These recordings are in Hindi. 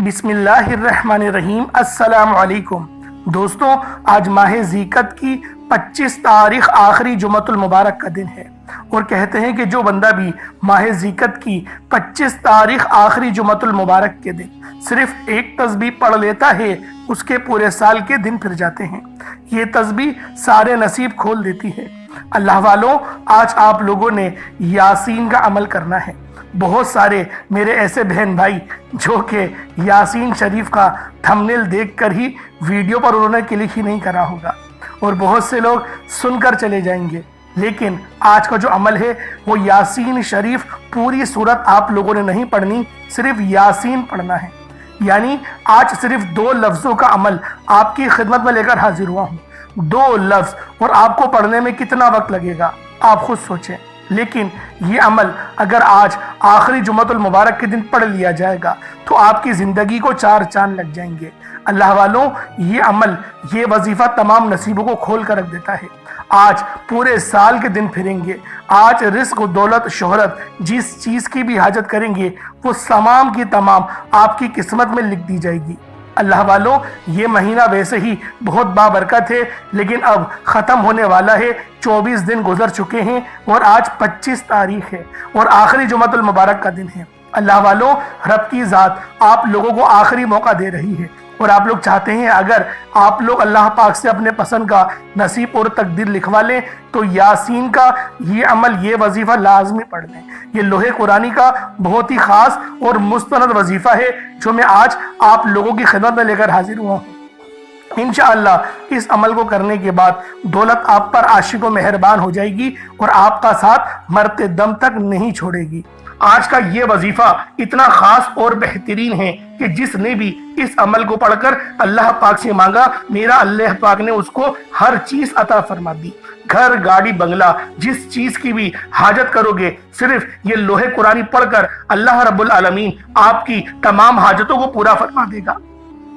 बिस्मिल्लाहिर्रहमानिर्रहीम। अस्सलाम वालेकुम दोस्तों, आज माह ज़ीक़त की 25 तारीख आखिरी जुमतुल मुबारक का दिन है और कहते हैं कि जो बंदा भी माह ज़ीक़त की 25 तारीख आखिरी जुमतुल मुबारक के दिन सिर्फ एक तस्बीह पढ़ लेता है, उसके पूरे साल के दिन फिर जाते हैं। ये तस्बीह सारे नसीब खोल देती है। अल्लाह वालों, आज आप लोगों ने यासीन का अमल करना है। बहुत सारे मेरे ऐसे बहन भाई जो कि यासीन शरीफ का थंबनेल देखकर ही वीडियो पर उन्होंने क्लिक ही नहीं करा होगा और बहुत से लोग सुनकर चले जाएंगे, लेकिन आज का जो अमल है वो यासीन शरीफ पूरी सूरत आप लोगों ने नहीं पढ़नी, सिर्फ यासीन पढ़ना है। यानी आज सिर्फ 2 लफ्ज़ों का अमल आपकी खिदमत में लेकर हाजिर हुआ हूँ। 2 लफ्ज़, और आपको पढ़ने में कितना वक्त लगेगा आप खुद सोचें। लेकिन ये अमल अगर आज आखिरी जुमतुल मुबारक के दिन पढ़ लिया जाएगा तो आपकी ज़िंदगी को 4 चांद लग जाएंगे। अल्लाह वालों, ये अमल, ये वजीफ़ा तमाम नसीबों को खोल कर रख देता है। आज पूरे साल के दिन फिरेंगे। आज रिस्क, दौलत, शोहरत, जिस चीज़ की भी हाजत करेंगे वो तमाम की तमाम आपकी किस्मत में लिख दी जाएगी। अल्लाह वालों, ये महीना वैसे ही बहुत बाबरकत है, लेकिन अब ख़त्म होने वाला है। 24 दिन गुजर चुके हैं और आज 25 तारीख है और आखिरी जुमतुल मुबारक का दिन है। अल्लाह वालों, रब की ज़ात आप लोगों को आखिरी मौका दे रही है और आप लोग चाहते हैं अगर आप लोग अल्लाह पाक से अपने पसंद का नसीब और तकदीर लिखवा लें तो यासीन का ये अमल, ये वजीफ़ा लाजमी पढ़ लें। ये लोहे कुरानी का बहुत ही ख़ास और मुस्तनद वजीफ़ा है जो मैं आज आप लोगों की खिदमत में लेकर हाजिर हुआ हूँ। इंशाअल्लाह इस अमल को करने के बाद दौलत आप पर आशिक व मेहरबान हो जाएगी और आपका साथ मरते दम तक नहीं छोड़ेगी। आज का ये वजीफा इतना खास और बेहतरीन है कि जिसने भी इस अमल को पढ़कर अल्लाह पाक से मांगा, मेरा अल्लाह पाक ने उसको हर चीज अता फरमा दी। घर, गाड़ी, बंगला, जिस चीज की भी हाजत करोगे, सिर्फ ये लोहे कुरानी पढ़कर अल्लाह रब्बुल आलमीन आपकी तमाम हाजतों को पूरा फरमा देगा।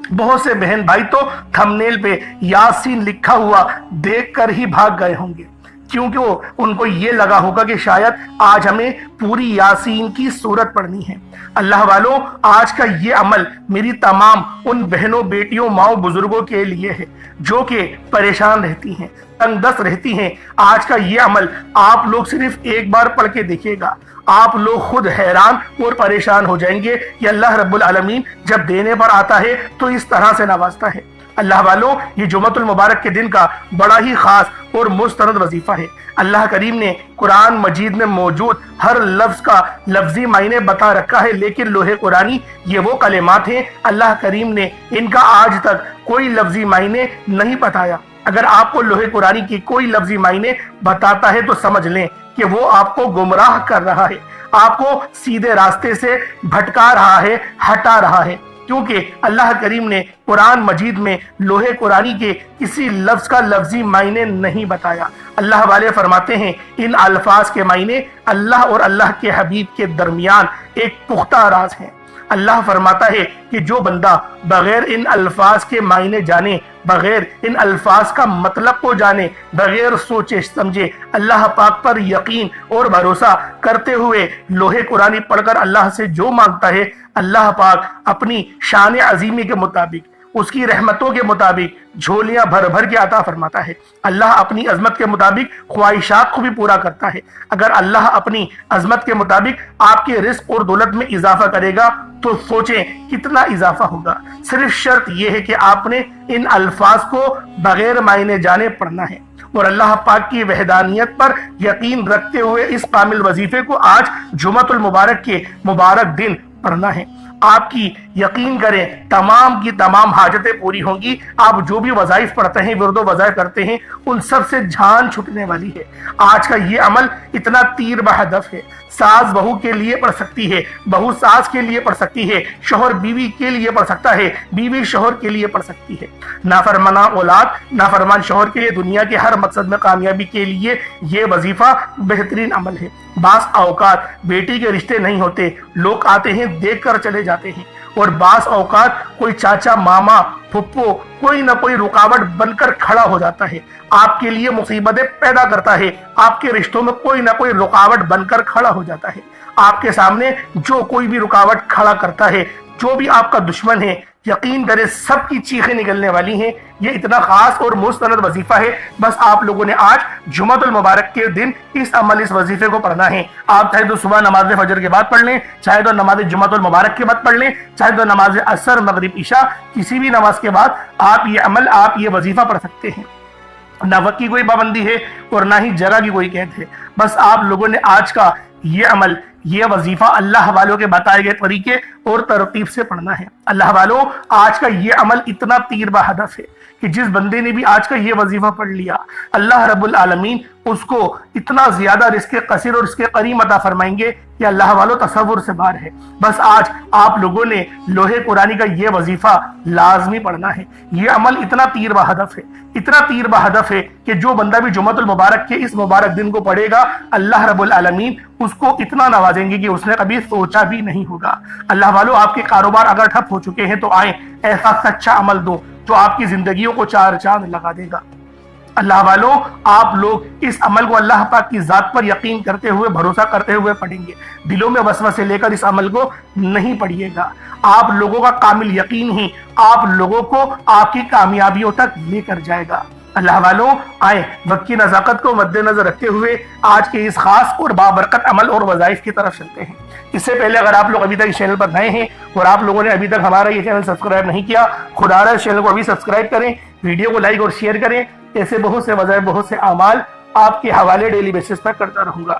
बहुत से बहन भाई तो थंबनेल पे यासीन लिखा हुआ देखकर ही भाग गए होंगे, क्योंकि उनको ये लगा होगा कि शायद आज हमें पूरी यासीन की सूरत पढ़नी है। अल्लाह वालों, आज का ये अमल मेरी तमाम उन बहनों, बेटियों, माओ, बुजुर्गों के लिए है जो कि परेशान रहती हैं, तंगदस्त रहती हैं। आज का ये अमल आप लोग सिर्फ एक बार पढ़ के देखिएगा, आप लोग खुद हैरान और परेशान हो जाएंगे कि अल्लाह रब्बुल आलमीन जब देने पर आता है तो इस तरह से नवाजता है। अल्लाह वालों, ये जुमतुल मुबारक के दिन का बड़ा ही खास और मुस्तनद वजीफा है। अल्लाह करीम ने कुरान मजीद में मौजूद हर लफ्ज का लफ्जी मायने बता रखा है, लेकिन लोहे कुरानी ये वो कलेमात हैं, अल्लाह करीम ने इनका आज तक कोई लफ्जी मायने नहीं बताया। अगर आपको लोहे कुरानी की कोई लफ्जी मायने बताता है तो समझ लें कि वो आपको गुमराह कर रहा है, आपको सीधे रास्ते से भटका रहा है, हटा रहा है, क्योंकि अल्लाह करीम ने कुरान मजीद में लोहे कुरानी के किसी लफ्ज का लफ्जी मायने नहीं बताया। अल्लाह वाले फरमाते हैं इन अल्फाज के मायने अल्लाह और अल्लाह के हबीब के दरमियान एक पुख्ता राज है। अल्लाह फरमाता है कि जो बंदा बगैर इन अल्फाज के मायने जाने, बगैर इन अल्फाज का मतलब को जाने, बगैर सोचे समझे अल्लाह पाक पर यकीन और भरोसा करते हुए लोहे कुरानी पढ़कर अल्लाह से जो मांगता है, अल्लाह पाक अपनी शान अजीमी के मुताबिक, उसकी रहमतों के मुताबिक झोलियां भर भर के अता फरमाता है। अल्लाह अपनी अजमत के मुताबिक ख्वाहिशात को भी पूरा करता है। अगर अल्लाह अपनी अजमत के मुताबिक आपके रिस्क और दौलत में इजाफा करेगा तो सोचें कितना इजाफा होगा। सिर्फ शर्त यह है कि आपने इन अल्फाज को बगैर मायने जाने पढ़ना है और अल्लाह पाक की वहदानियत पर यकीन रखते हुए इस कामिल वजीफे को आज जुमतुल मुबारक के मुबारक दिन पढ़ना है। आपकी यकीन करें तमाम की तमाम हाजतें पूरी होंगी। आप जो भी वज़ाइफ पढ़ते हैं, विर्दो वज़ाइफ करते हैं, उन सब से जान छुटने वाली है। आज का ये अमल इतना तीर बहदफ है। सास बहू के लिए पढ़ सकती है, बहू सास के लिए पढ़ सकती है, शोहर बीवी के लिए पढ़ सकता है, बीवी शोहर के लिए पढ़ सकती है। नाफरमाना औलाद, नाफरमान शोहर के लिए, दुनिया के हर मकसद में कामयाबी के लिए ये वजीफा बेहतरीन अमल है। बास औकात बेटी के रिश्ते नहीं होते, लोग आते हैं देख कर चले जाते हैं, और बास औकात कोई चाचा, मामा, फुप्पो कोई ना कोई रुकावट बनकर खड़ा हो जाता है, आपके लिए मुसीबतें पैदा करता है, आपके रिश्तों में कोई ना कोई रुकावट बनकर खड़ा हो जाता है। आपके सामने जो कोई भी रुकावट खड़ा करता है जो भी आपका दुश्मन है, यकीन करें सबकी चीखें निकलने वाली हैं। ये इतना खास और मुस्तनद वजीफा है। बस आप लोगों ने आज जुमातुल मुबारक के दिन इस वजीफे को पढ़ना है। आप चाहे तो सुबह नमाज फजर के बाद पढ़ लें, चाहे तो नमाज जुमातुल मुबारक के बाद पढ़ लें, चाहे तो नमाज असर मगरिब ईशा किसी भी नमाज के बाद आप ये वजीफा पढ़ सकते हैं। ना वक्त की कोई पाबंदी है और ना ही जगह की कोई कैद है। बस आप लोगों ने आज का ये अमल, ये वजीफा अल्लाह वालों के बताए गए तरीके और तरतीब से पढ़ना है। अल्लाह वालों, आज का ये अमल इतना तीर बहदफ है कि जिस बंदे ने भी आज का ये वजीफा पढ़ लिया, अल्लाह रब्बुल आलमीन उसको इतना ज्यादा रिज़्क़ कसीर और रिज़्क़ करीम अता फरमाएंगे कि अल्लाह वालों तसव्वुर से बाहर है। बस आज आप लोगों ने लोहे कुरानी का ये वजीफा लाजमी पढ़ना है। ये अमल इतना तीर बहदफ है, इतना तीर बहदफ है कि जो बंदा भी जुमातुल मुबारक के इस मुबारक दिन को पढ़ेगा, अल्लाह रब्बुल आलमीन उसको इतना नवाजेंगे कि उसने कभी सोचा भी नहीं होगा। अल्लाह वालों, आपके कारोबार अगर ठप हो चुके हैं तो आए ऐसा सच्चा अमल दो जो आपकी जिंदगियों को चार चांद लगा देगा। अल्लाह वालों, आप लोग इस अमल को अल्लाह पाक की जात पर यकीन करते हुए, भरोसा करते हुए पढ़ेंगे। दिलों में वसवसे लेकर इस अमल को नहीं पढ़िएगा। आप लोगों का कामिल यकीन ही आप लोगों को आपकी कामयाबियों तक लेकर जाएगा। अल्लाह वालों, आए वक्त की नज़ाकत को मद्देनजर रखते हुए आज के इस खास और बाबरकत अमल और वज़ाइफ की तरफ चलते हैं। इससे पहले अगर आप लोग अभी तक इस चैनल पर नए हैं और आप लोगों ने अभी तक हमारा ये चैनल सब्सक्राइब नहीं किया, खुदारा इस चैनल को अभी सब्सक्राइब करें, वीडियो को लाइक और शेयर करें। ऐसे बहुत से वज़ाइफ, बहुत से अमाल आपके हवाले डेली बेसिस पर करता रहूंगा।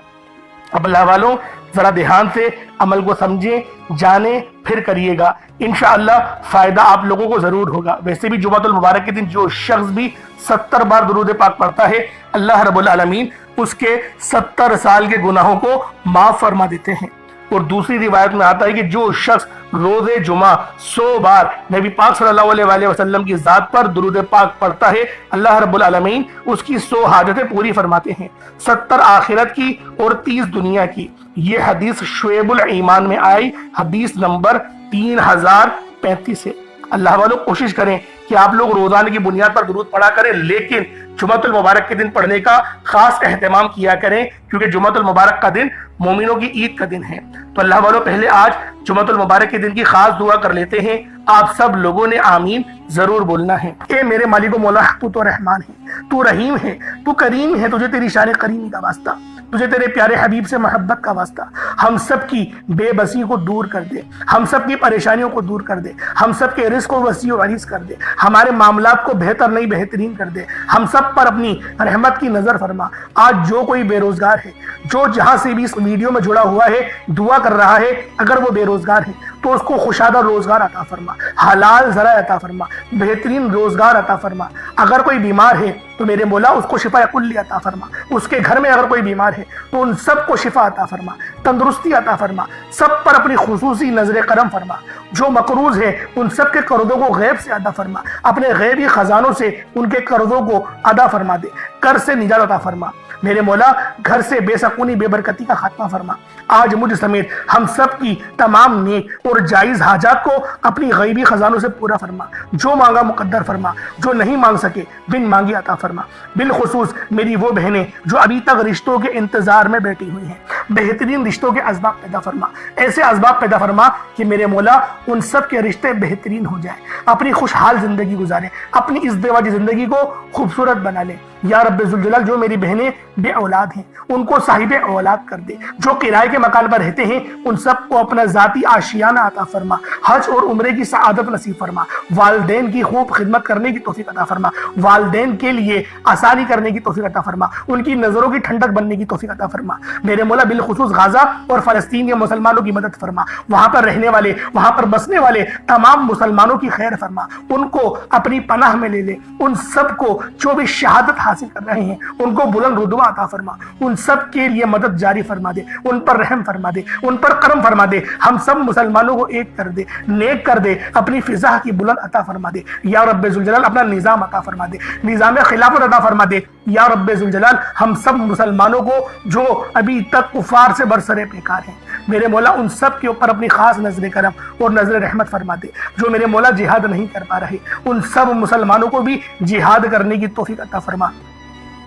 अब अल्लाह वालों, जरा ध्यान से अमल को समझें, जाने, फिर करिएगा। इंशाअल्लाह फायदा आप लोगों को जरूर होगा। वैसे भी जुमातुल मुबारक के दिन जो शख्स भी 70 बार दुरूद पाक पढ़ता है, अल्लाह रब्बुल आलमीन उसके 70 साल के गुनाहों को माफ फरमा देते हैं। और दूसरी रिवायत में आता है कि जो शख्स रोजे जुमा 100 बार नबी पाक सल्लल्लाहु अलैहि वसल्लम की जात पर दुरूद पाक पढ़ता है, अल्लाह रब्बुल आलमीन उसकी 100 हाजतें पूरी फरमाते हैं, 70 आखिरत की और 30 दुनिया की। ये हदीस शुएबुल ईमान में आई, हदीस नंबर 3035 है। अल्लाह वालों, कोशिश करें कि आप लोग रोजाना की बुनियाद पर दुरूद पढ़ा करें, लेकिन जुमातुल मुबारक के दिन पढ़ने का खास एहतमाम किया करें, क्योंकि जुमातुल मुबारक का दिन मोमिनों की ईद का दिन है। तो अल्लाह वालों, पहले आज जुमातुल मुबारक के दिन की खास दुआ कर लेते हैं। आप सब लोगों ने आमीन जरूर बोलना है। ए मेरे मालिक मौला, तू तो रहमान है, तू रहीम है, तू करीम है, तुझे तेरी शान करीमी का वास्ता, तुझे तेरे प्यारे हबीब से मोहब्बत का वास्ता। हम सब की बेबसी को दूर कर दे, हम सब की परेशानियों को दूर कर दे, हम सब के रिस्क को वसी और अरीज कर दे, हमारे मामलात को बेहतर नहीं बेहतरीन कर दे। हम सब पर अपनी रहमत की नजर फरमा। आज जो कोई बेरोजगार है, जो जहां से भी इस वीडियो में जुड़ा हुआ है, दुआ कर रहा है, अगर वो बेरोजगार है तो उसको खुशादा रोजगार अता फरमा, हलाल जरा अता फरमा, बेहतरीन रोजगार अता फरमा। अगर कोई बीमार है तो मेरे मौला उसको शिफा कुल्ली अता फरमा। उसके घर में अगर कोई बीमार है तो उन सबको शिफा अता फरमा, तंदुरुस्ती अता फरमा, सब पर अपनी खुसूसी नजर करम फरमा। जो मकरूज है उन सब के कर्जों को गैब से अदा फरमा, अपने गैबी खजानों से उनके कर्जों को अदा फरमा दे, कर्ज से निजात अता फरमा। मेरे मौला, घर से बेसकूनी बेबरकती का खात्मा फरमा। आज मुझ समेत हम सब की तमाम नेक और जायज हाजात को अपनी गैबी खजानों से पूरा फरमा। जो मांगा मुकद्दर फरमा, जो नहीं मांग सके बिन मांगी अता फरमा। बिलखुसूस मेरी वो बहनें जो अभी तक रिश्तों के इंतजार में बैठी हुई हैं, बेहतरीन रिश्तों के असबाब पैदा फरमा, ऐसे असबाब पैदा फरमा कि मेरे मौला उन सब के रिश्ते बेहतरीन हो जाए, अपनी खुशहाल जिंदगी गुजारें, अपनी इज़्दिवाजी जिंदगी को खूबसूरत बना लें। या रब्बे ज़ुल जलाल, जो मेरी बहनें बे औलाद हैं उनको साहिब औलाद कर दे। जो किराए के मकान पर रहते हैं उन सबको अपना जाती आशियाना अता फरमा। हज और उम्रे की सआदत नसीब फरमा। वालदेन की खूब खिदमत करने की तौफीक अता फरमा। वालदेन के लिए आसानी करने की तौफीक अता फरमा। उनकी नजरों की ठंडक बनने की तौफीक अता फरमा। मेरे मौला, बिलखुसूस गाजा और फलस्तीन के मुसलमानों की मदद फरमा। वहां पर रहने वाले, वहां पर बसने वाले तमाम मुसलमानों की खैर फरमा। उनको अपनी पनाह में ले ले। उन सबको जो भी शहादत हासिल कर रहे हैं उनको बुलंद रुतबा अता फरमा। उन सब के लिए मदद जारी फरमा दे, उन पर रहम फरमा दे, उन पर करम फरमा दे। हम सब मुसलमानों को एक कर दे, नेक कर दे, अपनी फिजा की बुलंद अता फरमा दे। या रब्बे ज़ुल जलाल, अपना निज़ाम अता फरमा दे, निज़ाम खिलाफत अता फरमा दे। या रब्बे ज़ुल जलाल, हम सब मुसलमानों को जो अभी तक कुफार से बरसरे बेकार हैं, मेरे मौला उन सब के ऊपर अपनी खास नजर करम और नजर रहमत फरमा दे। जो मेरे मौला जिहाद नहीं कर पा रहे उन सब मुसलमानों को भी जिहाद करने की तौफीक अता फरमा।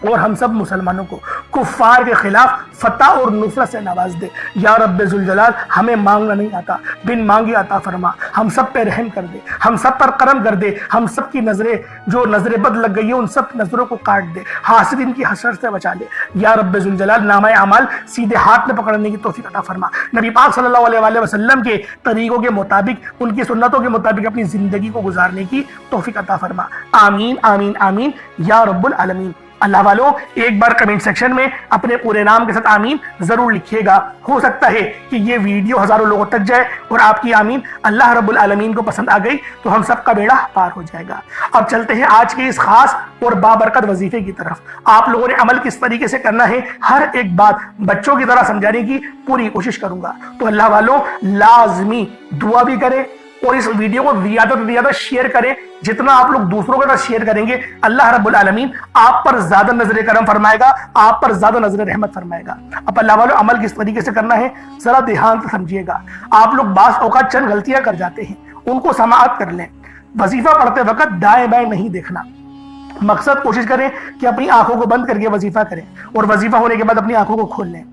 और हम सब मुसलमानों को कुफ्फार के खिलाफ फतह और नुसरत से नवाज दे। या रब्बे जुल जलाल, हमें मांगना नहीं आता, बिन मांगे अता फरमा। हम सब पे रहम कर दे, हम सब पर करम कर दे। हम सब की नजरें जो नजरें बद लग गई है उन सब नजरों को काट दे। हासिदीन की हसरत से बचा ले। या रब्बे जुल जलाल, नामाए अमाल सीधे हाथ में पकड़ने की तौफीक अता फरमा। नबी पाक सल्लल्लाहु अलैहि वसल्लम के तरीकों के मुताबिक, उनकी सुन्नतों के मुताबिक अपनी जिंदगी को गुजारने की तौफीक अता फरमा। आमीन आमीन आमीन या रब्बुल आलमीन। अल्लाह वालों, एक बार कमेंट सेक्शन में अपने पूरे नाम के साथ आमीन जरूर लिखिएगा। हो सकता है कि ये वीडियो हजारों लोगों तक जाए और आपकी आमीन अल्लाह रब्बुल आलमीन को पसंद आ गई तो हम सबका बेड़ा पार हो जाएगा। अब चलते हैं आज के इस खास और बाबरकत वजीफे की तरफ। आप लोगों ने अमल किस तरीके से करना है, हर एक बात बच्चों की तरह समझाने की पूरी कोशिश करूंगा। तो अल्लाह वालों, लाजमी दुआ भी करें और इस वीडियो को ज्यादा से ज्यादा शेयर करें। जितना आप लोग दूसरों के साथ शेयर करेंगे, अल्लाह रब्बुल आलमीन आप पर ज्यादा नजर करम फरमाएगा, आप पर ज्यादा नजर रहमत फरमाएगा। अब अल्लाह वालों, अमल किस तरीके से करना है जरा ध्यान से समझिएगा। आप लोग बास औकात चंद गलतियां कर जाते हैं, उनको समाअत कर लें। वजीफा पढ़ते वक्त दाएं बाएं नहीं देखना। मकसद कोशिश करें कि अपनी आंखों को बंद करके वजीफा करें और वजीफा होने के बाद अपनी आंखों को खोल लें।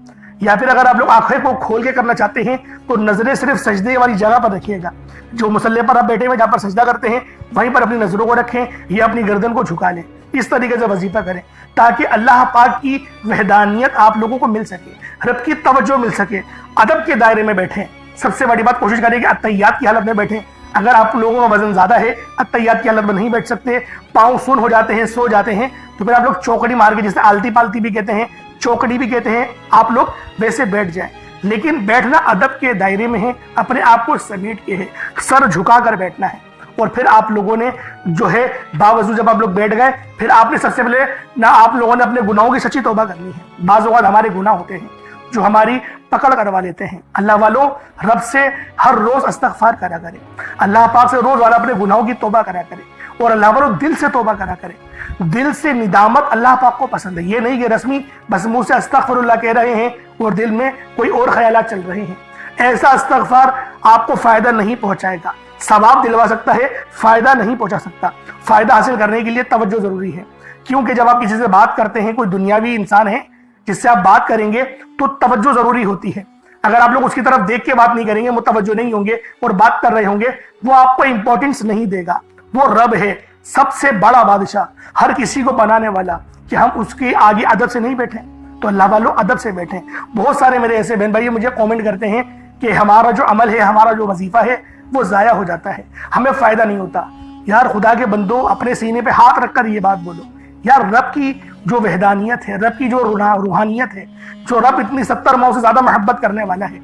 या फिर अगर आप लोग आंखें को खोल के करना चाहते हैं तो नजरें सिर्फ सजदे वाली जगह पर रखिएगा। जो मुसल्ले पर आप बैठे हुए जहां पर सजदा करते हैं वहीं पर अपनी नजरों को रखें या अपनी गर्दन को झुका लें। इस तरीके से वजीफा करें ताकि अल्लाह पाक की वहदानियत आप लोगों को मिल सके, रब की तवज्जो मिल सके। अदब के दायरे में बैठें। सबसे बड़ी बात, कोशिश करें कि अत्तहियात की हालत में बैठें। अगर आप लोगों का वजन ज्यादा है, अत्तहियात की हालत में नहीं बैठ सकते, पाँव सुन हो जाते हैं, सो जाते हैं, तो फिर आप लोग चौकड़ी मार के, जिसे आलती पालती भी कहते हैं, चौकड़ी भी कहते हैं, आप लोग वैसे बैठ जाएं। लेकिन बैठना अदब के दायरे में है, अपने आप को समेट के है, सर झुका कर बैठना है। और फिर आप लोगों ने जो है बावजूद जब आप लोग बैठ गए, फिर आपने सबसे पहले ना आप लोगों ने अपने गुनाहों की सच्ची तौबा करनी है। बाज़ औक़ात हमारे गुनाह होते हैं जो हमारी पकड़ करवा लेते हैं। अल्लाह वालों, रब से हर रोज इस्तग़फ़ार करा करें। अल्लाह पाक से रोज वाला अपने गुनाहों की तौबा करा करें और अल्लाह वालों दिल से तौबा करा करें। दिल से निदामत अल्लाह पाक को पसंद है। ये नहीं कि रस्मी बस मुंह से अस्तग़फ़िरुल्लाह कह रहे हैं और दिल में कोई और ख्यालात चल रहे हैं। ऐसा इस्तग़फ़ार आपको फायदा नहीं पहुंचाएगा। सवाब दिलवा सकता है, फायदा नहीं पहुंचा सकता। फायदा हासिल करने के लिए तवज्जो जरूरी है, क्योंकि जब आप किसी से बात करते हैं, कोई दुनियावी इंसान है जिससे आप बात करेंगे तो तवज्जो जरूरी होती है। अगर आप लोग उसकी तरफ देख के बात नहीं करेंगे, मुतवज्जो नहीं होंगे और बात कर रहे होंगे, वो आपको इंपॉर्टेंस नहीं देगा। वो रब है, सबसे बड़ा बादशाह, हर किसी को बनाने वाला, कि हम उसके आगे अदब से नहीं बैठे। तो अल्लाह वालों, अदब से बैठे। बहुत सारे मेरे ऐसे बहन भाई मुझे कमेंट करते हैं कि हमारा जो अमल है, हमारा जो वजीफा है वो जाया हो जाता है, हमें फायदा नहीं होता। यार खुदा के बंदो, अपने सीने पे हाथ रखकर ये बात बोलो, यार रब की जो वहदानियत है, रब की जो रूहानियत है, जो रब इतनी 70 माह से ज्यादा मोहब्बत करने वाला है,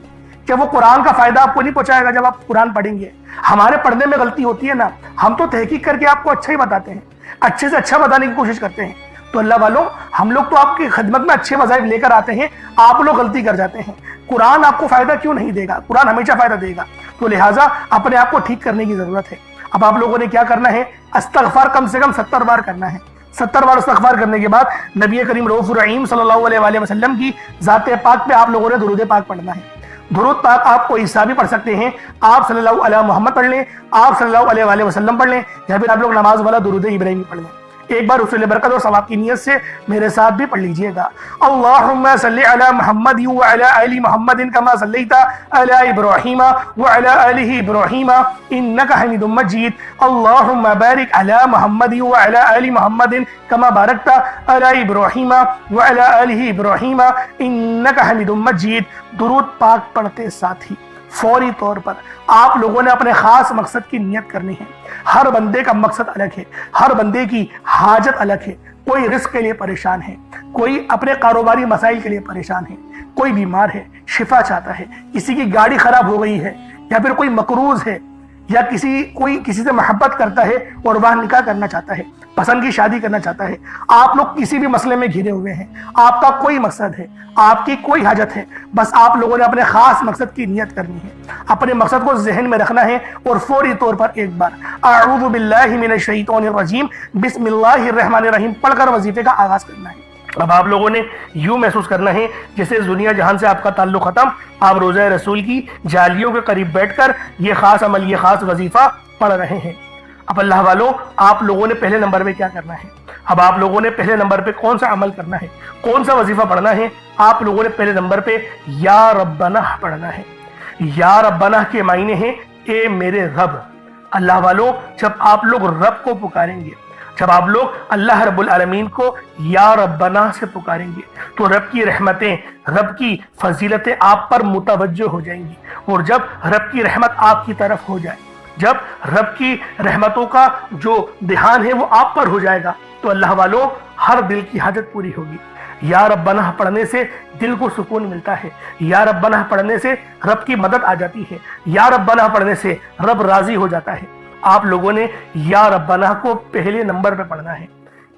क्या वो कुरान का फायदा आपको नहीं पहुंचाएगा जब आप कुरान पढ़ेंगे? हमारे पढ़ने में गलती होती है ना, हम तो तहकीक करके आपको अच्छा ही बताते हैं, अच्छे से अच्छा बताने की कोशिश करते हैं। तो अल्लाह वालों, हम लोग तो आपकी खिदमत में अच्छे वज़ाइफ लेकर आते हैं, आप लोग गलती कर जाते हैं। कुरान आपको फायदा क्यों नहीं देगा? कुरान हमेशा फायदा देगा। तो लिहाजा अपने आप को ठीक करने की जरूरत है। अब आप लोगों ने क्या करना है? इस्तग़फ़ार कम से कम 70 बार करना है। 70 बार इस्तग़फ़ार करने के बाद नबी करीम रऊफ़ुर रहीम सल्लल्लाहु अलैहि वसल्लम की ज़ाते पाक पे आप लोगों ने दुरूद पाक पढ़ना है। दुरूद पाक आप कोई ईसा भी पढ़ सकते हैं, आप सल्लल्लाहु अलैहि मोहम्मद पढ़ लें, आप सल्लल्लाहु अलैहि वसल्लम पढ़ लें, या फिर आप लोग नमाज वाला दुरूद इब्राहिमी पढ़ लें। एक बार उसूल बरकत और सवाब की नियत से मेरे साथ भी पढ़ लीजिएगा। अल्लाहुम्मा सल्लि अला मुहम्मद व अला आलि मुहम्मद कमा सल्लैता अला इब्राहीम व अला आलि इब्राहीम इन्नका हमीदुम मजीद। अल्लाहुम्मा बारिक अला मुहम्मद व अला आलि मुहम्मद कमा बारकता अला इब्राहीम व अला आलि इब्राहीम इन्नका हमीदुम मजीद। दुरूद पाक पढ़ते साथ ही फौरी तौर पर आप लोगों ने अपने खास मकसद की नियत करनी है। हर बंदे का मकसद अलग है, हर बंदे की हाजत अलग है। कोई रिस्क के लिए परेशान है, कोई अपने कारोबारी मसाइल के लिए परेशान है, कोई बीमार है, शिफा चाहता है, किसी की गाड़ी खराब हो गई है, या फिर कोई मकरूज है, या कोई किसी से मोहब्बत करता है और वह निकाह करना चाहता है, पसंद की शादी करना चाहता है। आप लोग किसी भी मसले में घिरे हुए हैं, आपका कोई मकसद है, आपकी कोई हाजत है, बस आप लोगों ने अपने खास मकसद की नियत करनी है, अपने मकसद को जहन में रखना है और फौरी तौर पर एक बार अऊज़ु बिल्लाहि मिनश शैतानिर रजीम बिस्मिल्लाहिर रहमानिर रहीम पढ़कर वजीफे का आगाज करना है। अब आप लोगों ने यूं महसूस करना है जैसे दुनिया जहान से आपका ताल्लुक खत्म, आप रोज़ा रसूल की जालियों के करीब बैठकर ये खास अमल, ये खास वजीफा पढ़ रहे हैं। अब अल्लाह वालों, आप लोगों ने पहले नंबर में क्या करना है? अब आप लोगों ने पहले नंबर पे कौन सा अमल करना है, कौन सा वजीफा पढ़ना है? आप लोगों ने पहले नंबर पे या रब्बना पढ़ना है। या रब्बना के मायने हैं ए मेरे रब। अल्लाह वालों, जब आप लोग रब को पुकारेंगे, जब आप लोग अल्लाह रब्बुल आलमीन को या रब्बना से पुकारेंगे, तो रब की रहमतें, रब की फजीलतें आप पर मुतवज्जो हो जाएंगी। और जब रब की रहमत आपकी तरफ हो जाए, जब रब की रहमतों का जो ध्यान है वो आप पर हो जाएगा, तो अल्लाह वालों हर दिल की हाजत पूरी होगी। या रब्बना पढ़ने से दिल को सुकून मिलता है। या रब्बना पढ़ने से रब की मदद आ जाती है। या रब्बना पढ़ने से रब राजी हो जाता है। आप लोगों ने या रब्बना को पहले नंबर पे पढ़ना है।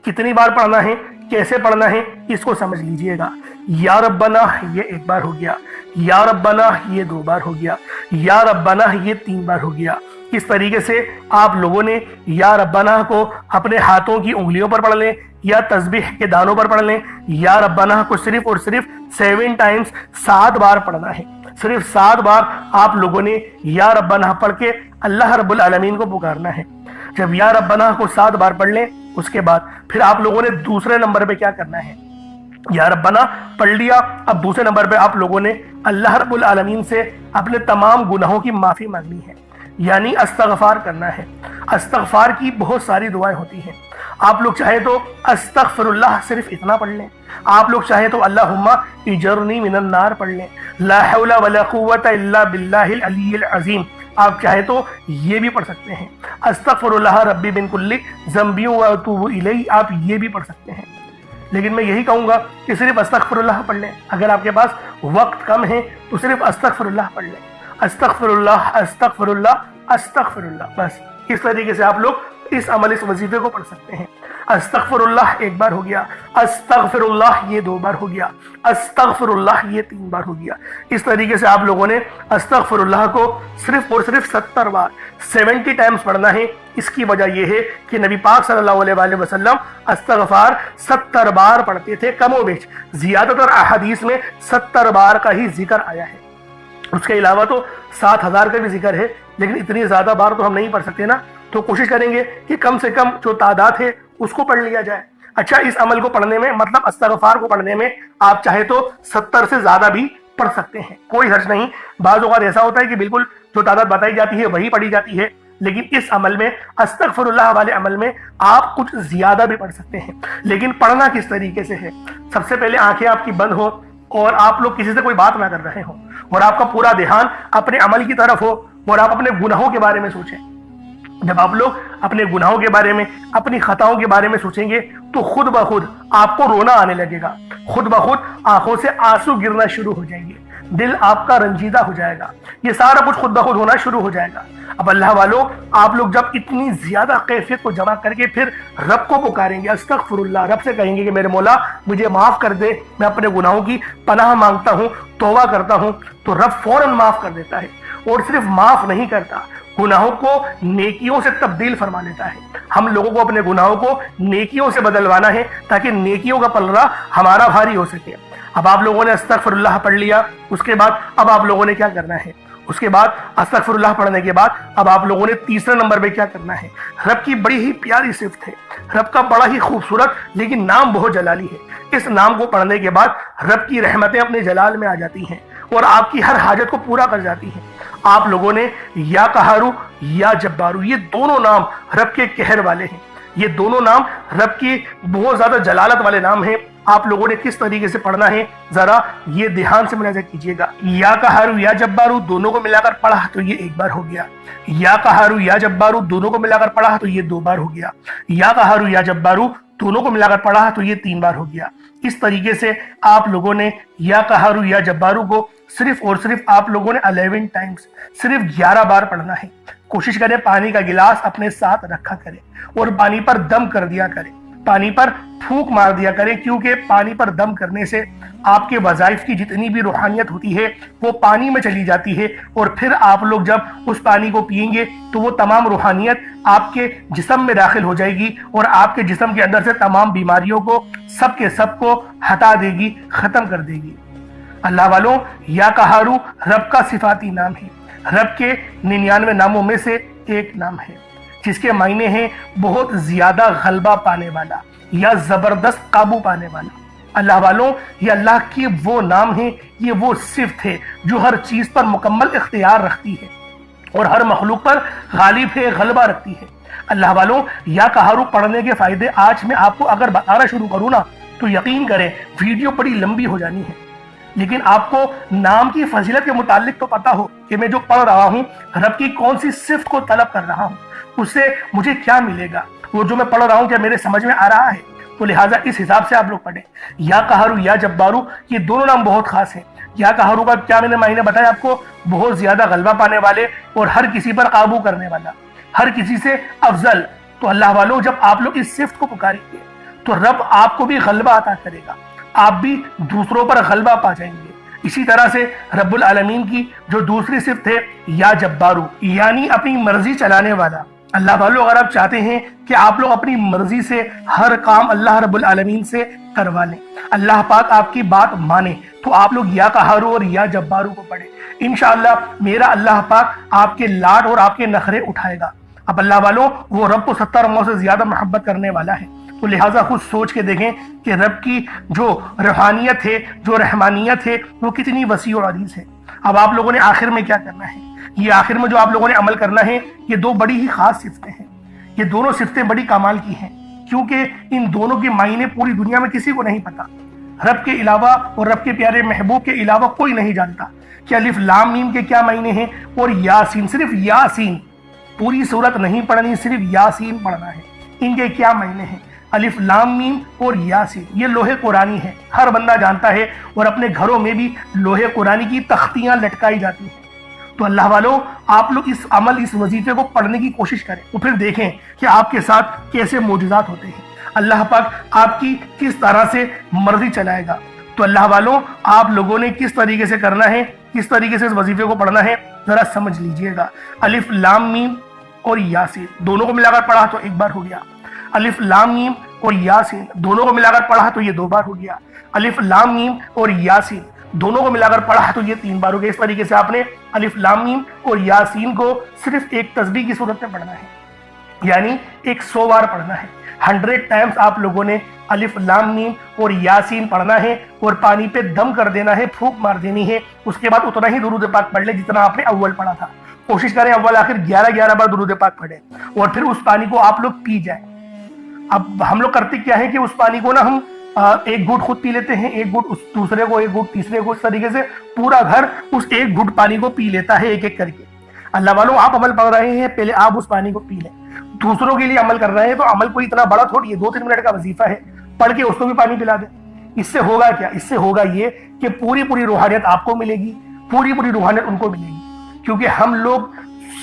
कितनी बार पढ़ना है, कैसे पढ़ना है, इसको समझ लीजिएगा। या रब्बना ये एक बार हो गया, या रब्बना ये 2 बार हो गया, या रब्बना ये 3 बार हो गया। इस तरीके से आप लोगों ने या रब्बना को अपने हाथों की उंगलियों पर पढ़ लें या तस्बीह के दानों पर पढ़ लें। या रब्बना को सिर्फ और सिर्फ 7 टाइम्स 7 बार पढ़ना है। सिर्फ 7 बार आप लोगों ने या रब्बना पढ़ के अल्लाह रब्बुल आलमीन को पुकारना है। जब या रब्बना को 7 बार पढ़ लें, उसके बाद फिर आप लोगों ने दूसरे नंबर पे क्या करना है? या रब्बना पढ़ लिया, अब दूसरे नंबर पे आप लोगों ने अल्लाह रब्बुल आलमीन से अपने तमाम गुनाहों की माफी मांगनी है, यानी अस्तगफार करना है। अस्तगफार की बहुत सारी दुआएं होती हैं। आप लोग चाहे तो अस्तगफिरुल्लाह सिर्फ इतना पढ़ लें। आप लोग चाहे तो अल्लाहुम्मा इजरनी मिनन नार पढ़ लें। ला हौला वला कुव्वता इल्ला बिल्लाहिल अलीय्यिल अज़ीम आप चाहे तो ये भी पढ़ सकते हैं। अस्तगफिरुल्लाह रब्बी मिन कुल्ली ज़ंबी व अतूबु इलैहि आप ये भी पढ़ सकते हैं। लेकिन मैं यही कहूँगा कि सिर्फ अस्तगफिरुल्लाह पढ़ लें। अगर आपके पास वक्त कम है तो सिर्फ अस्तगफिरुल्लाह पढ़ लें। अस्तगफिरुल्लाह अस्तगफिरुल्लाह अस्तगफिरुल्लाह, बस इस तरीके से आप लोग इस अमल, इस वजीफे को पढ़ सकते हैं। अस्तगफिरुल्लाह 1 बार हो गया, अस्तगफिरुल्लाह ये 2 बार हो गया, अस्तगफिरुल्लाह ये 3 बार हो गया। इस तरीके से आप लोगों ने अस्तगफिरुल्लाह को सिर्फ और सिर्फ 70 बार 70 टाइम्स पढ़ना है। इसकी वजह यह है कि नबी पाक सल्लल्लाहु अलैहि वसल्लम अस्तगफार 70 बार पढ़ते थे। कमोबेश ज्यादातर अहादीस में 70 बार का ही जिक्र आया है। उसके अलावा तो 7000 का भी जिक्र है, लेकिन इतनी ज्यादा बार तो हम नहीं पढ़ सकते ना। तो कोशिश करेंगे कि कम से कम जो तादाद है उसको पढ़ लिया जाए। अच्छा, इस अमल को पढ़ने में, मतलब अस्तगफार को पढ़ने में आप चाहे तो 70 से ज्यादा भी पढ़ सकते हैं, कोई हर्ज नहीं। बाज़ औक़ात ऐसा होता है कि बिल्कुल जो तादाद बताई जाती है वही पढ़ी जाती है, लेकिन इस अमल में, अस्तगफिरुल्लाह वाले अमल में आप कुछ ज्यादा भी पढ़ सकते हैं। लेकिन पढ़ना किस तरीके से है? सबसे पहले आंखें आपकी बंद हो और आप लोग किसी से कोई बात ना कर रहे हो और आपका पूरा ध्यान अपने अमल की तरफ हो और आप अपने गुनाहों के बारे में सोचें। जब आप लोग अपने गुनाहों के बारे में, अपनी खताओं के बारे में सोचेंगे तो खुद ब खुद आपको रोना आने लगेगा, खुद ब खुद आंखों से आंसू गिरना शुरू हो जाएंगे, दिल आपका रंजीदा हो जाएगा, ये सारा कुछ खुद ब खुद होना शुरू हो जाएगा। अब अल्लाह वालों, आप लोग जब इतनी ज्यादा कैफियत को जमा करके फिर रब को पुकारेंगे, अस्तगफिरुल्लाह, रब से कहेंगे कि मेरे मौला मुझे माफ कर दे, मैं अपने गुनाहों की पनाह मांगता हूँ, तौबा करता हूँ, तो रब फौरन माफ कर देता है। और सिर्फ माफ नहीं करता, गुनाहों को नेकियों से तब्दील फरमा लेता है। हम लोगों को अपने गुनाहों को नेकियों से बदलवाना है ताकि नेकियों का पलड़ा हमारा भारी हो सके। अब आप लोगों ने अस्तगफिरुल्लाह पढ़ लिया, उसके बाद अब आप लोगों ने क्या करना है? उसके बाद अस्तगफिरुल्लाह पढ़ने के बाद अब आप लोगों ने तीसरे नंबर पे क्या करना है? रब की बड़ी ही प्यारी सिफ्त है, रब का बड़ा ही खूबसूरत लेकिन नाम बहुत जलाली है। इस नाम को पढ़ने के बाद रब की रहमतें अपने जलाल में आ जाती हैं और आपकी हर हाजत को पूरा कर जाती हैं। आप लोगों ने या कहारू या जब्बारू, ये दोनों नाम रब के कहर वाले हैं, ये दोनों नाम रब की बहुत ज्यादा जलालत वाले नाम हैं। आप लोगों ने किस तरीके से पढ़ना है जरा ये ध्यान से मुलाजा कीजिएगा। या कहारू या जब्बारू दोनों को मिलाकर पढ़ा तो ये 1 बार हो गया, या कहारू या जब्बारू दोनों को मिलाकर पढ़ा तो ये 2 बार हो गया, या कहारू या जब्बारू दोनों को मिलाकर पढ़ा तो ये 3 बार हो गया। इस तरीके से आप लोगों ने या कहारू या जब्बारू को सिर्फ और सिर्फ आप लोगों ने 11 टाइम्स, सिर्फ 11 बार पढ़ना है। कोशिश करें पानी का गिलास अपने साथ रखा करें और पानी पर दम कर दिया करें, पानी पर फूंक मार दिया करें, क्योंकि पानी पर दम करने से आपके वज़ाइफ की जितनी भी रूहानियत होती है वो पानी में चली जाती है और फिर आप लोग जब उस पानी को पिएंगे तो वो तमाम रूहानियत आपके जिस्म में दाखिल हो जाएगी और आपके जिस्म के अंदर से तमाम बीमारियों को सबको हटा देगी, खत्म कर देगी। अल्लाह वालों, या कहारू रब का सिफाती नाम है, रब के 99 नामों में से एक नाम है जिसके मायने हैं बहुत ज्यादा गलबा पाने वाला, या जबरदस्त काबू पाने वाला। अल्लाह वालों, ये अल्लाह के वो नाम है, ये वो सिफ्त है जो हर चीज पर मुकम्मल इख्तियार रखती है और हर मखलूक पर गालिब है, गलबा रखती है। अल्लाह वालों, या कहारू पढ़ने के फायदे आज मैं आपको अगर बताना शुरू करूँ ना तो यकीन करें वीडियो बड़ी लंबी हो जानी है। लेकिन आपको नाम की फजीलत के मुतालिक तो पता हो कि मैं जो पढ़ रहा हूँ रब की कौन सी सिफ्त को तलब कर रहा हूँ, उससे मुझे क्या मिलेगा। वो जो मैं पढ़ रहा हूँ क्या मेरे समझ में आ रहा है? तो लिहाजा इस हिसाब से आप लोग पढ़ें। या कहारू या जब्बारू, ये दोनों नाम बहुत खास हैं। या कहारू का क्या मैंने मायने बताया आपको, बहुत ज्यादा गलबा पाने वाले और हर किसी पर काबू करने वाला, हर किसी से अफजल। तो अल्लाह वालों, जब आप लोग इस सिफ्त को पुकारेंगे तो रब आपको भी गलबा अता करेगा, आप भी दूसरों पर गलबा पा जाएंगे। इसी तरह से रब्बुल आलमीन की जो दूसरी सिफ्त है या जब्बारू, यानी अपनी मर्जी चलाने वाला। अल्लाह वालों, अगर आप चाहते हैं कि आप लोग अपनी मर्जी से हर काम अल्लाह रब्बुल आलमीन से करवा लें, अल्लाह पाक आपकी बात माने, तो आप लोग या कहारू और या जब्बारू को पढ़े। इंशाअल्लाह मेरा अल्लाह पाक आपके लाड और आपके नखरे उठाएगा। अब अल्लाह वालों, वो रब को 70 मौ से ज्यादा मोहब्बत करने वाला है, तो लिहाजा खुद सोच के देखें कि रब की जो रूहानियत है, जो रहमानियत है, वो कितनी वसी और अजीज है। अब आप लोगों ने आखिर में क्या करना है, ये आखिर में जो आप लोगों ने अमल करना है, ये दो बड़ी ही खास सिफ्तें हैं। ये दोनों सिफ्तें बड़ी कमाल की हैं, क्योंकि इन दोनों के मायने पूरी दुनिया में किसी को नहीं पता। रब के अलावा और रब के प्यारे महबूब के अलावा कोई नहीं जानता कि अलिफ लाम मीम के क्या मायने हैं और यासीन, सिर्फ यासीन, पूरी सूरत नहीं पढ़नी, सिर्फ यासीन पढ़ना है, इनके क्या मायने हैं। अलिफ लाम मीम और यासीन ये लोहे कुरानी है, हर बंदा जानता है, और अपने घरों में भी लोहे कुरानी की तख्तियां लटकाई जाती हैं। तो अल्लाह वालों, आप लोग इस अमल, इस वजीफे को पढ़ने की कोशिश करें, तो फिर देखें कि आपके साथ कैसे मौजूदात होते हैं, अल्लाह पाक आपकी किस तरह से मर्जी चलाएगा। तो अल्लाह वालों, आप लोगों ने किस तरीके से करना है, किस तरीके से इस वजीफे को पढ़ना है, जरा समझ लीजिएगा। अलिफ लाम मीम और यासीन दोनों को मिलाकर पढ़ा तो एक बार हो गया। अलिफ लाम मीम और यासीन दोनों को मिलाकर पढ़ा तो ये 2 बार हो गया। अलिफ लाम मीम और यासीन दोनों को मिलाकर पढ़ा तो ये 3 बार हो गया। इस तरीके से आपने अलिफ लाम मीम और यासीन को सिर्फ एक तस्बीह की सूरत में पढ़ना है, यानी 100 बार पढ़ना है। 100 टाइम्स आप लोगों ने अलिफ लाम मीम और यासीन पढ़ना है और पानी पे दम कर देना है, फूंक मार देनी है। उसके बाद उतना ही दुरूद पाक पढ़ ले जितना आपने अव्वल पढ़ा था। कोशिश करें अव्वल आखिर 11-11 बार दुरूद पाक पढ़े और फिर उस पानी को आप लोग पी जाए। अब हम लोग करते क्या है कि उस पानी को ना हम एक घूंट खुद पी लेते हैं, एक घूंट उस दूसरे को, एक घूंट तीसरे को, इस तरीके से पूरा घर उस एक घूंट पानी को पी लेता है एक एक करके। अल्लाह वालों, आप अमल पढ़ रहे हैं, पहले आप उस पानी को पी लें। दूसरों के लिए अमल कर रहे हैं तो अमल कोई इतना बड़ा थोड़ी है, 2-3 मिनट का वजीफा है, पढ़ के उसको भी पानी पिला दें। इससे होगा क्या, इससे होगा ये कि पूरी पूरी रूहानियत आपको मिलेगी, पूरी पूरी रूहानियत उनको मिलेगी। क्योंकि हम लोग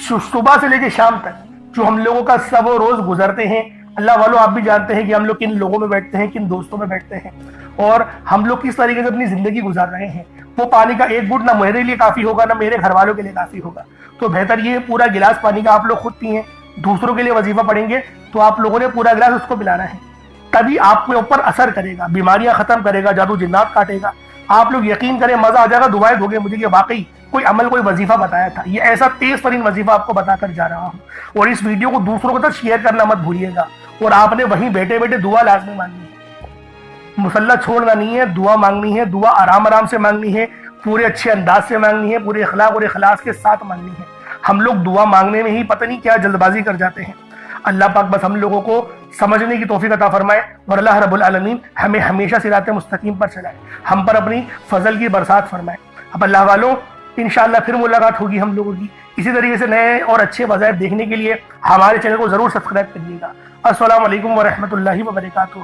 सुबह से लेकर शाम तक जो हम लोगों का सब रोज गुजरते हैं, अल्लाह वालों आप भी जानते हैं कि हम लोग किन लोगों में बैठते हैं, किन दोस्तों में बैठते हैं और हम लोग किस तरीके से अपनी जिंदगी गुजार रहे हैं। वो पानी का एक घूंट ना मेरे लिए काफी होगा, ना मेरे घर वालों के लिए काफी होगा। तो बेहतर ये पूरा गिलास पानी का आप लोग खुद पिए। दूसरों के लिए वजीफा पढ़ेंगे तो आप लोगों ने पूरा गिलास उसको पिलाना है, तभी आपके ऊपर असर करेगा, बीमारियां खत्म करेगा, जादू जिन्नात काटेगा। आप लोग यकीन करें, मजा आ जाएगा, दुआएं दोगे मुझे कि वाकई कोई अमल, कोई वजीफा बताया था। ये ऐसा तेज तरीन वजीफा आपको बताकर जा रहा हूँ। और इस वीडियो को दूसरों के साथ शेयर करना मत भूलिएगा। और आपने वहीं बैठे बैठे दुआ लाजमी मांगनी है, मुसल्ला छोड़ना नहीं है, दुआ मांगनी है। दुआ आराम आराम से मांगनी है, पूरे अच्छे अंदाज से मांगनी है, पूरे इखलाक और इखलास के साथ मांगनी है। हम लोग दुआ मांगने में ही पता नहीं क्या जल्दबाजी कर जाते हैं। अल्लाह पाक बस हम लोगों को समझने की तौफीक अता फरमाए और अल्लाह रब्बुल आलमीन हमें हमेशा सिराते मुस्तकीम पर चलाए, हम पर अपनी फजल की बरसात फरमाए। अब अल्लाह वालों, इंशाअल्लाह फिर मुलाकात होगी हम लोगों की। इसी तरीके से नए और अच्छे वज़ाइफ देखने के लिए हमारे चैनल को जरूर सब्सक्राइब करिएगा। अस्सलामु अलैकुम व रहमतुल्लाहि व बरकातुहू।